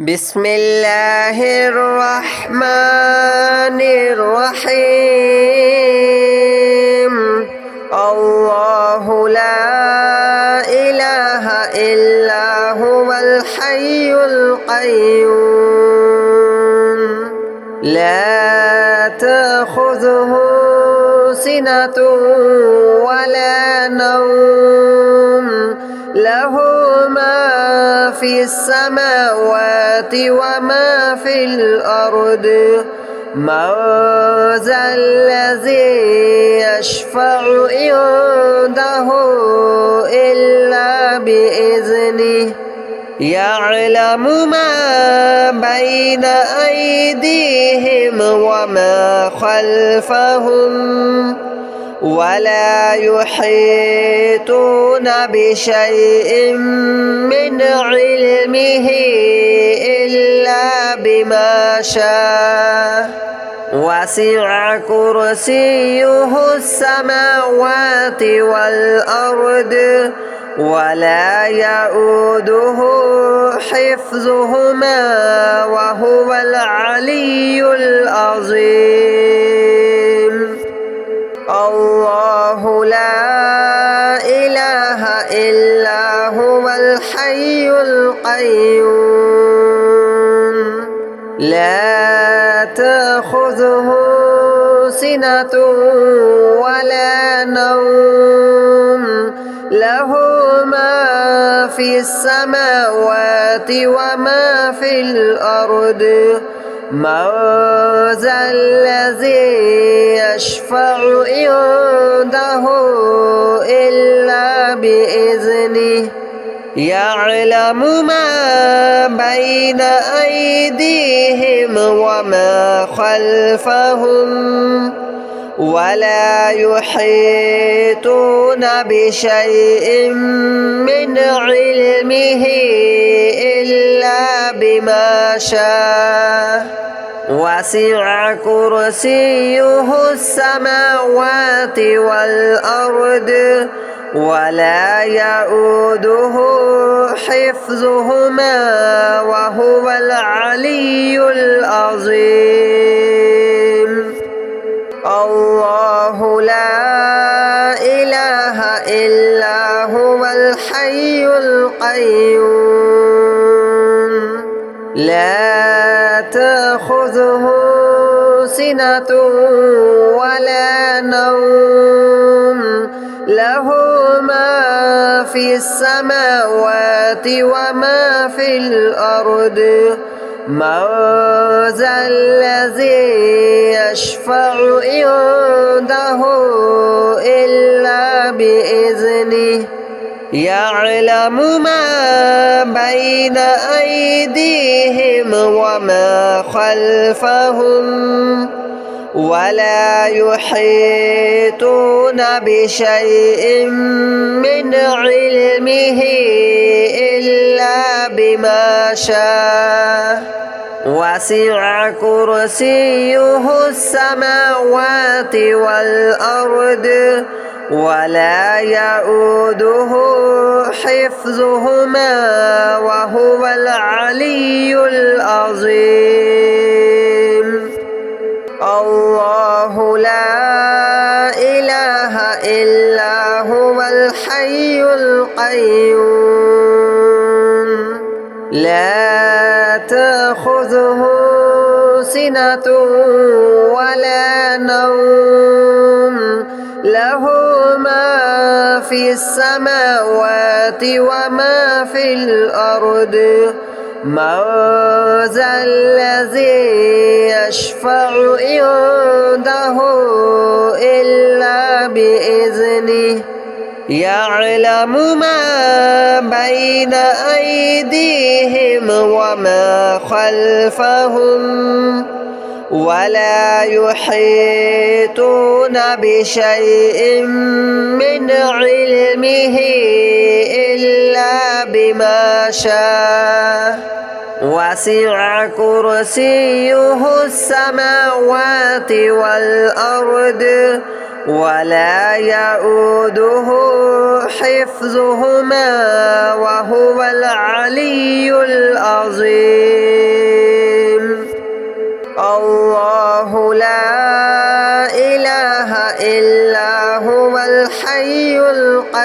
بسم الله الرحمن الرحيم. الله لا إله إلا هو الحي القيوم لا تأخذه سنة ولا نوم له ما في السماوات وما في الأرض من ذا الذي يشفع عنده إلا بإذنه يعلم ما بين أيديهم وما خلفهم ولا يحيطون بشيء من علمه إلا بما شاء وسع كرسيه السماوات والأرض ولا يؤوده حفظهما وهو العلي العظيم. الله لا إله إلا هو الحي القيوم لا تأخذه سنة ولا نوم له ما في السماوات وما في الأرض من ذا الذي يشفع عنده إلا بإذنه يعلم ما بين أيديهم وما خلفهم ولا يحيطون بشيء من علمه إلا بما شاء وسع كرسيه السماوات والأرض ولا يؤوده حفظهما وهو العلي العظيم. الله لا إله إلا هو الحي القيوم لا تأخذه سنة ولا نوم له ما في السماوات وما في الأرض من ذا الذي يشفع عنده إلا بإذنه يعلم ما بين أيديهم وما خلفهم ولا يحيطون بشيء من علمه إلا بما شاء وسع كرسيه السماوات والأرض ولا يؤوده حفظهما وهو العلي العظيم. الله لا إله إلا هو الحي القيوم لا تأخذه سنة ولا نوم له ما في السماوات وما في الأرض من ذا الذي يشفع عنده إلا بإذنه يعلم ما بين أيديهم وما خلفهم ولا يحيطون بشيء من علمه إلا بما شاء وسع كرسيه السماوات والأرض ولا يؤوده حفظهما وهو العلي العظيم.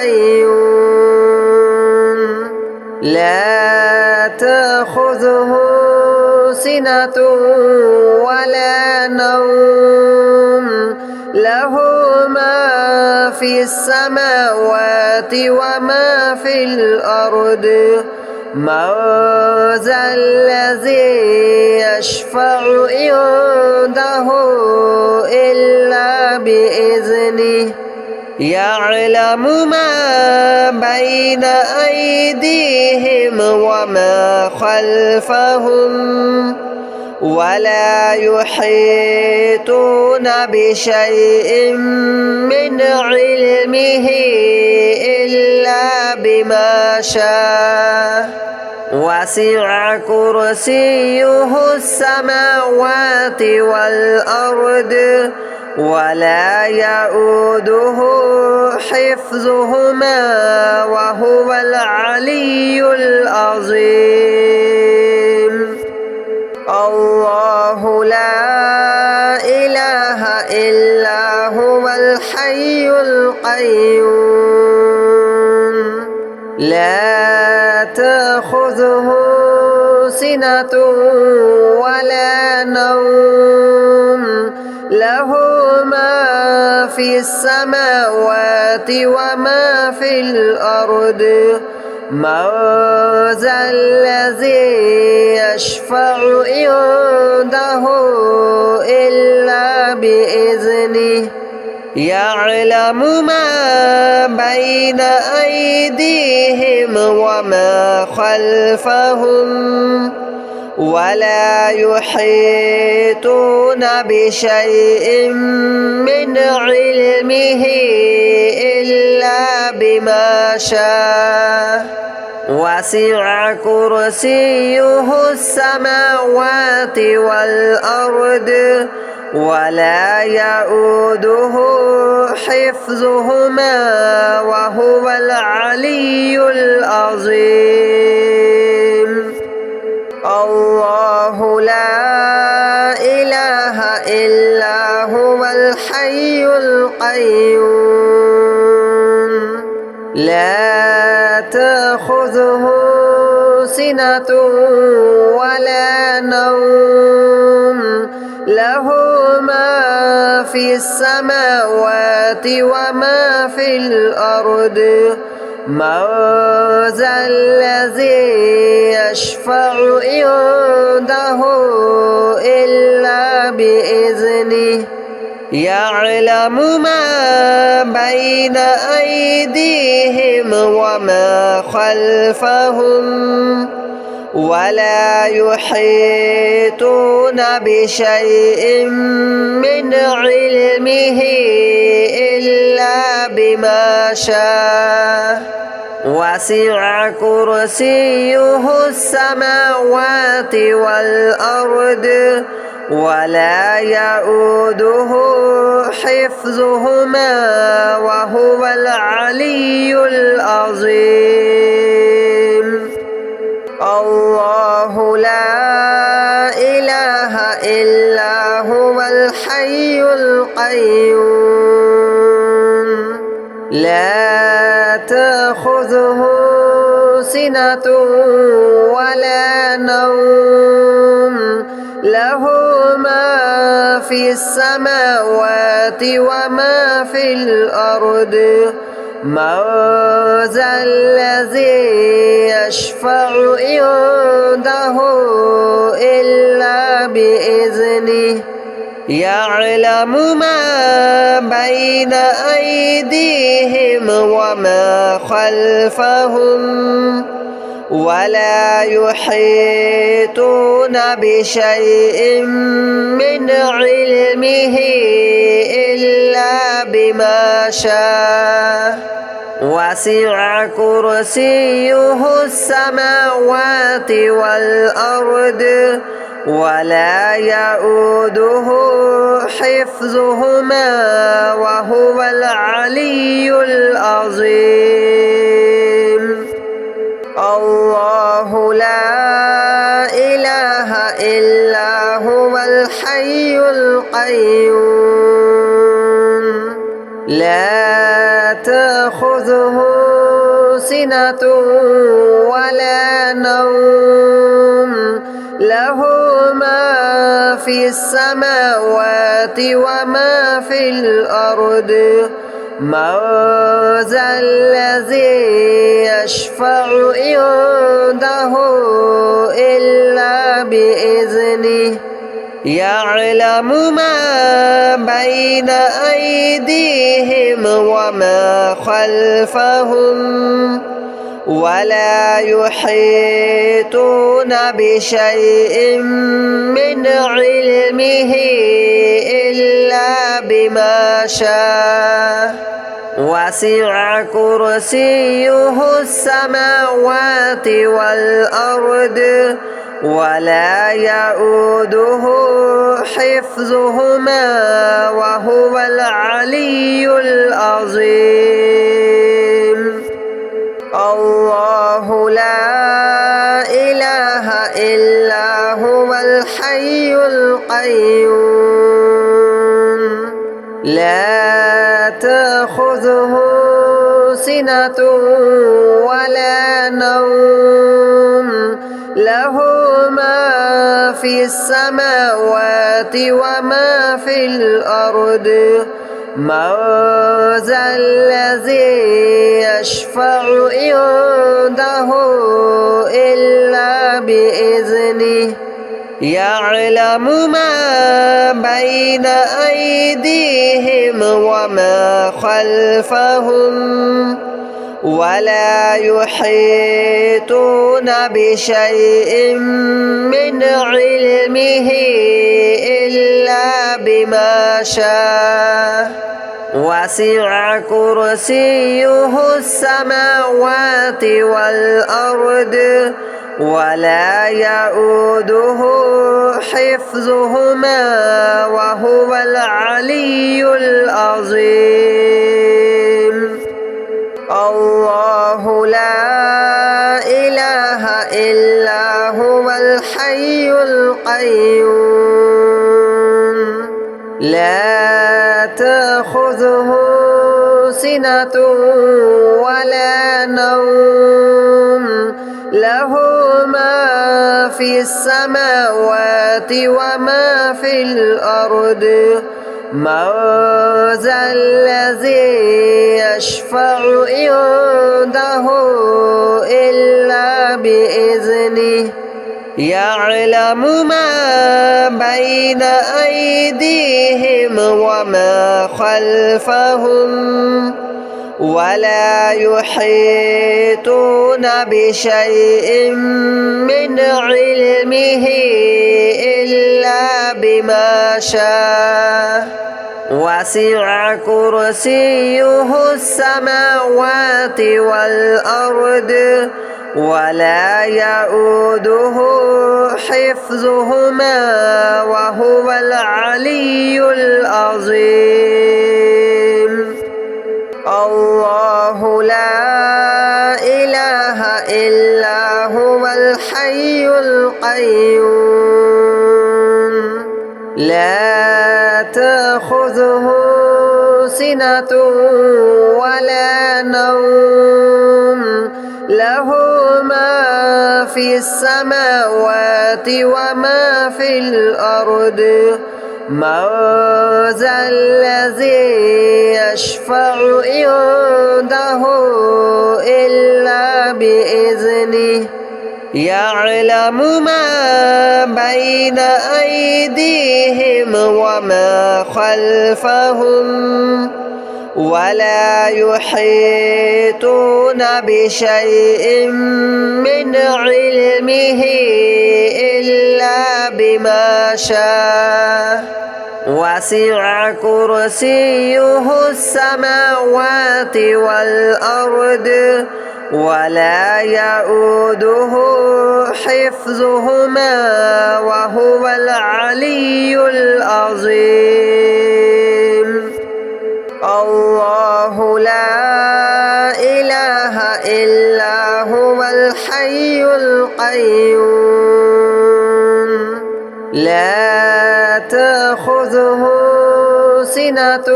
القيوم لا تأخذه سنة ولا نوم له ما في السماوات وما في الأرض من ذا الذي يشفع عنده إلا بإذنه يعلم ما بين أيديهم وما خلفهم ولا يحيطون بشيء من علمه إلا بما شاء وسع كرسيه السماوات والأرض ولا يؤوده حفظهما وهو العلي العظيم الله لا إله إلا هو الحي القيوم لا تأخذه سنة ولا نوم له ما في السماوات وما في الأرض من ذا الذي يشفع عنده إلا بإذنه يعلم ما بين أيديهم وما خلفهم ولا يحيطون بشيء من علمه إلا بما شاء وسع كرسيه السماوات والأرض ولا يؤوده حفظهما وهو العلي العظيم الله لا إله إلا هو الحي القيوم لا تأخذه سنة ولا نوم له ما في السماوات وما في الأرض من ذا الذي يشفع عنده إلا بإذنه يعلم ما بين أيديهم وما خلفهم ولا يحيطون بشيء من علمه إلا بما شاء وسع كرسيه السماوات والأرض ولا يؤوده حفظهما وهو العلي العظيم الله لا إله إلا هو الحي القيوم لا تأخذه سنة ولا نوم له ما في السماوات وما في الأرض من ذا الذي يشفع عنده إلا بإذنه يعلم ما بين أيديهم وما خلفهم ولا يحيطون بشيء من علمه إلا بما شاء وسع كرسيه السماوات والأرض ولا يؤوده حفظهما وهو العلي العظيم الله لا إله إلا هو الحي القيوم لا تأخذه سنة ولا نوم له ما في السماوات وما في الأرض من ذا الذي يشفع عنده إلا بإذنه يعلم ما بين أيديهم وما خلفهم ولا يحيطون بشيء من علمه إلا بما شاء وسع كرسيه السماوات والأرض ولا يؤوده حفظهما وهو العلي العظيم الله لا إله إلا هو الحي القيوم لا تأخذه سنة ولا نوم له ما في السماوات وما في الأرض من ذا الذي يشفع عنده إلا بإذنه يعلم ما بين أيديهم وما خلفهم ولا يحيطون بشيء من علمه إلا بما شاء وسع كرسيه السماوات والأرض ولا يؤوده حفظهما وهو العلي العظيم الله لا إله إلا هو الحي القيوم لا تأخذه سنة ولا نوم له ما في السماوات وما في الأرض من ذا الذي يشفع عنده إلا بإذنه يعلم ما بين أيديهم وما خلفهم ولا يحيطون بشيء من علمه إلا بما شاء وسع كرسيه السماوات والأرض ولا يؤوده حفظهما وهو العلي العظيم الله لا إله إلا هو الحي القيوم لا تأخذه سنة ولا نوم له ما في السماوات وما في الأرض من ذا الذي يشفع عنده إلا بإذنه يعلم ما بين أيديهم وما خلفهم ولا يحيطون بشيء من علمه إلا بما شاء وسع كرسيه السماوات والأرض ولا يؤوده حفظهما وهو العلي العظيم الله لا إله إلا هو الحي القيوم لا تأخذه سنة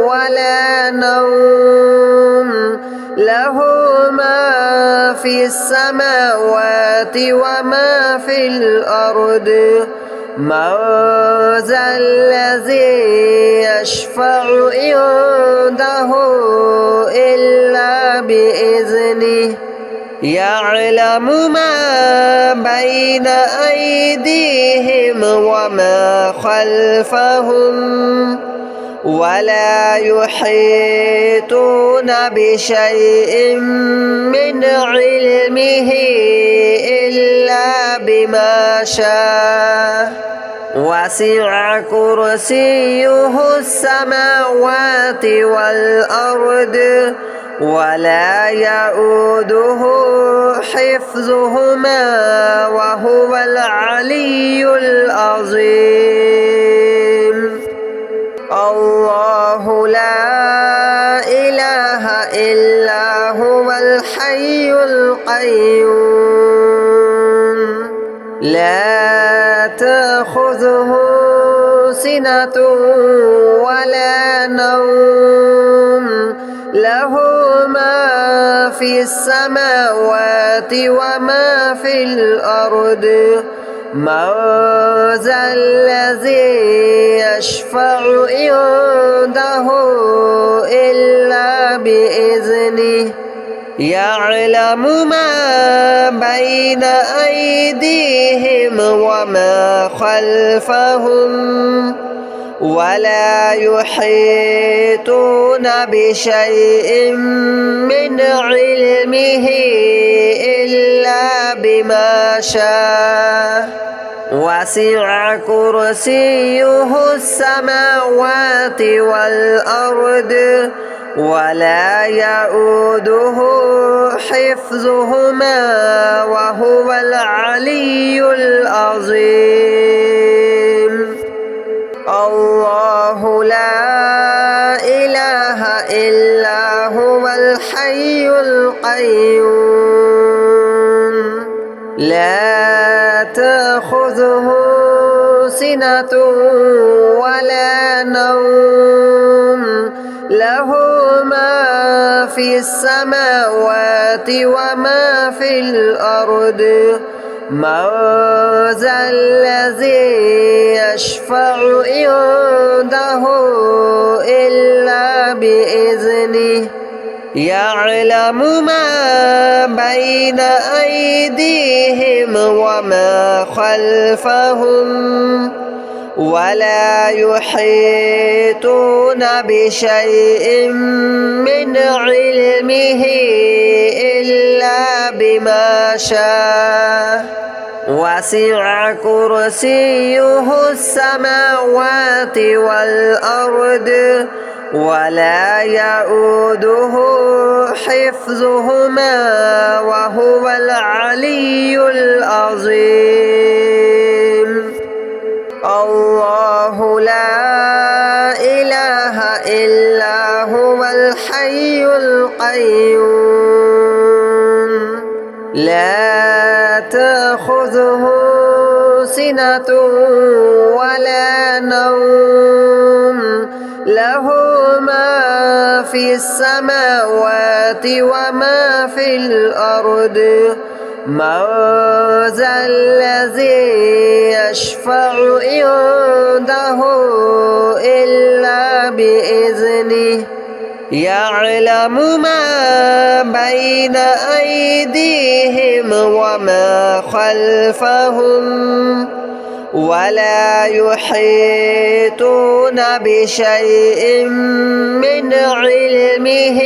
ولا نوم له ما في السماوات وما في الأرض من ذا الذي يشفع عنده إلا بإذنه يعلم ما بين أيديهم وما خلفهم ولا يحيطون بشيء من علمه إلا بما شاء وسع كرسيه السماوات والأرض ولا يؤوده حفظهما وهو العلي العظيم الله لا إله إلا هو الحي القيوم لا تأخذه سنة ولا نوم له ما في السماوات وما في الأرض من ذا الذي يشفع عنده إلا بإذنه يعلم ما بين أيديهم وما خلفهم ولا يحيطون بشيء من علمه إلا بما شاء وسع كرسيه السماوات والأرض ولا يؤوده حفظهما وهو العلي العظيم الله لا إله إلا هو الحي القيوم لا تأخذه سنة ولا نوم له ما في السماوات وما في الأرض من ذا الذي يشفع عنده إلا بإذنه يعلم ما بين أيديهم وما خلفهم ولا يحيطون بشيء من علمه إلا بما شاء وسع كرسيه السماوات والأرض ولا يؤوده حفظهما وهو العلي العظيم الله لا إله إلا هو الحي القيوم لا تأخذه سنة ولا نوم له ما في السماوات وما في الأرض من ذا الذي يشفع عنده إلا بإذنه يعلم ما بين أيديهم وما خلفهم ولا يحيطون بشيء من علمه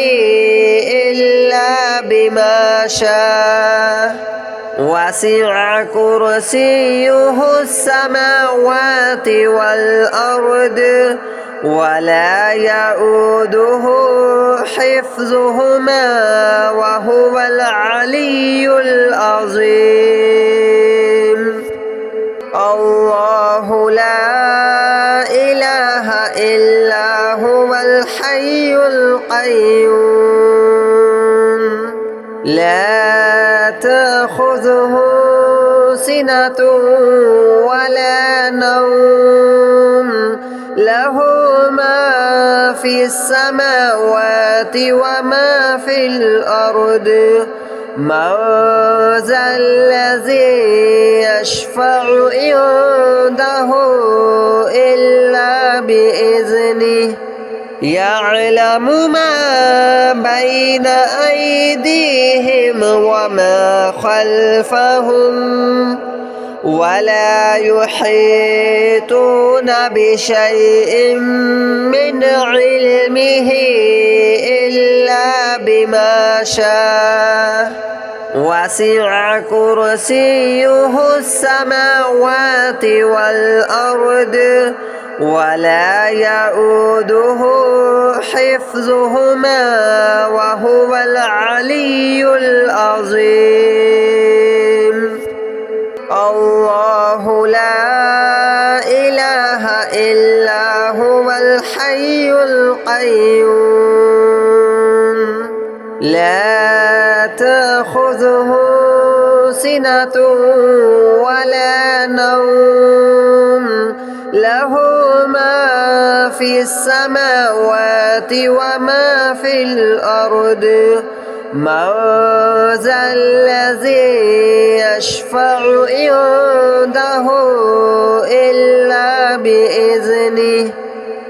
إلا بما شاء وسع كرسيه السماوات والأرض ولا يؤوده حفظهما وهو العلي العظيم الله لا إله إلا هو الحي القيوم لا تأخذه سنة ولا نوم له ما في في السماوات وما في الأرض من ذا الذي يشفع عنده إلا بإذنه يعلم ما بين أيديهم وما خلفهم ولا يحيطون بشيء من علمه إلا بما شاء وسع كرسيه السماوات والأرض ولا يؤوده حفظهما وهو العلي العظيم الله لا إله إلا هو الحي القيوم لا تأخذه سنة ولا نوم له ما في السماوات وما في الأرض من ذا الذي يشفع عنده إلا بإذنه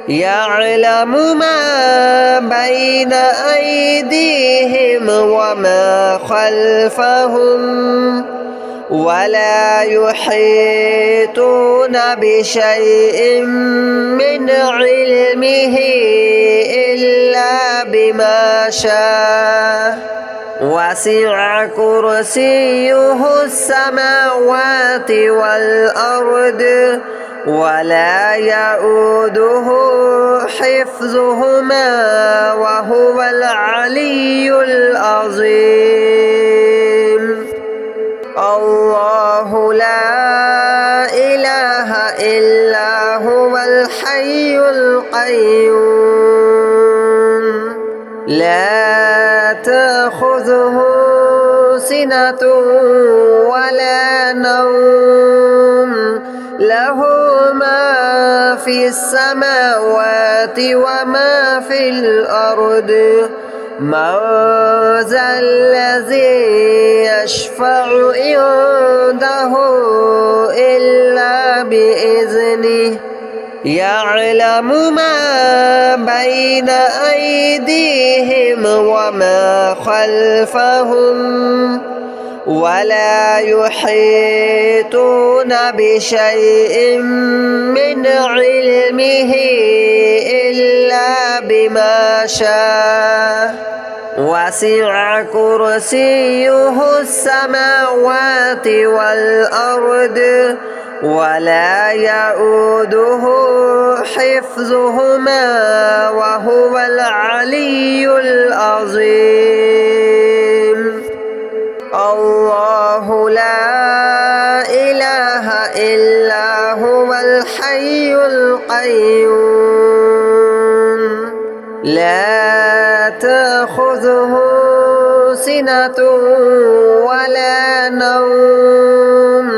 يعلم ما بين أيديهم وما خلفهم ولا يحيطون بشيء من علمه إلا بما شاء وسع كرسيه السماوات والأرض ولا يؤوده حفظهما وهو العلي العظيم الله لا إله إلا هو الحي القيوم لا تأخذه سنة ولا نوم له ما في السماوات وما في الأرض من ذا الذي يشفع عنده إلا بإذنه يعلم ما بين أيديهم وما خلفهم ولا يحيطون بشيء من علمه إلا بما شاء وسع كرسيه السماوات والأرض ولا يؤوده حفظهما وهو العلي العظيم الله لا إله إلا هو الحي القيوم لا تأخذه سنة ولا نوم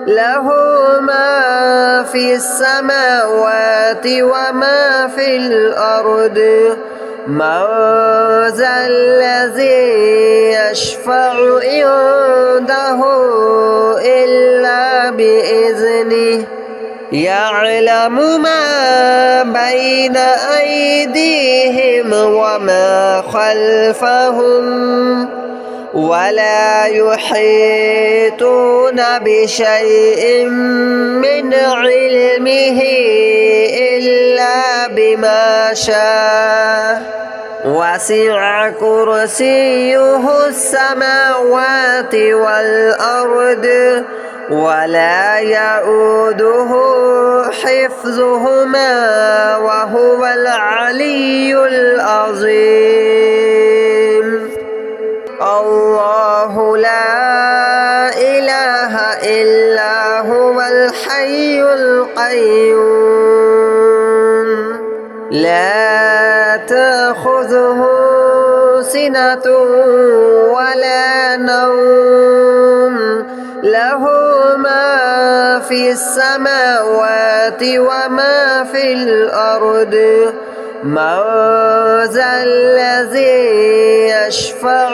له ما في السماوات وما في الأرض من ذا الذي يشفع عنده إلا بإذنه يعلم ما بين أيديهم وما خلفهم ولا يحيطون بشيء من علمه إلا بما شاء وسع كرسيه السماوات والأرض ولا يؤوده حفظهما وهو العلي العظيم الله لا إله إلا هو الحي القيوم لا تأخذه سنة ولا نوم له ما في السماوات وما في الأرض من ذا الذي يشفع